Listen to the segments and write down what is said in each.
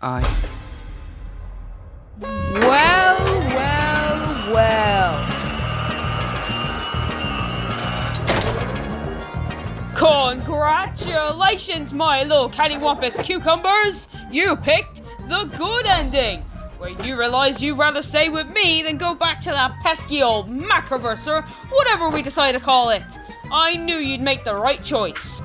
I... Well. Congratulations, my little cattywampus cucumbers! You picked the good ending, where you realize you'd rather stay with me than go back to that pesky old macroverse, whatever we decide to call it. I knew you'd make the right choice.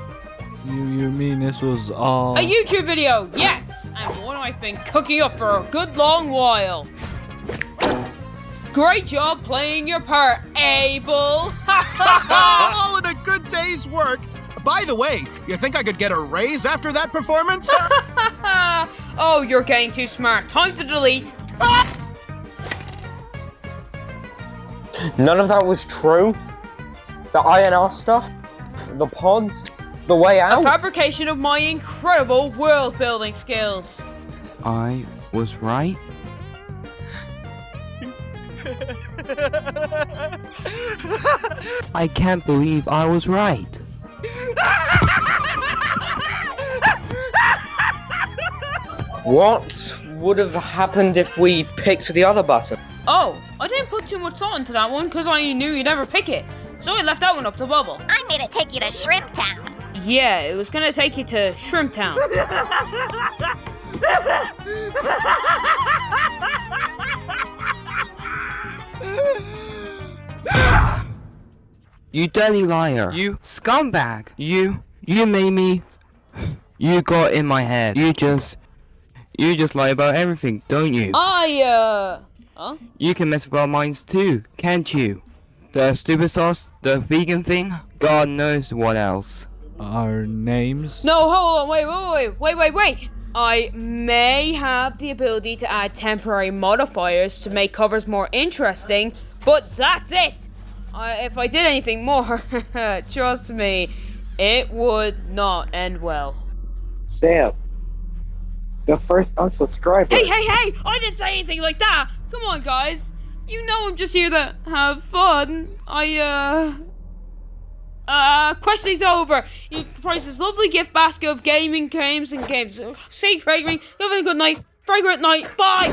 You mean this was all... A YouTube video, yes, and one I've been cooking up for a good long while. Great job playing your part, Abel. All in a good day's work. By the way, you think I could get a raise after that performance? Oh, you're getting too smart. Time to delete. None of that was true. The INR stuff, the pods, the way out. A fabrication of my incredible world-building skills. I was right? I can't believe I was right. What would have happened if we picked the other button? Oh, I didn't put too much thought into that one because I knew you'd never pick it. So I left that one up to Bubble. I made it take you to Shrimp Town. Yeah, it was gonna take you to Shrimp Town. You dirty liar. You scumbag. You made me... You got in my head. You just lie about everything, don't you? Huh? You can mess with our minds too, can't you? The stupid sauce, the vegan thing, God knows what else. Our names? No, hold on, wait. I may have the ability to add temporary modifiers to make covers more interesting, but that's it. If I did anything more, trust me, it would not end well. Sam, the first unsubscriber. Hey, I didn't say anything like that. Come on, guys. You know I'm just here to have fun. Questioning's over. You price this lovely gift basket of gaming games and games. Stay fragrant. Have a good night. Fragrant night. Bye.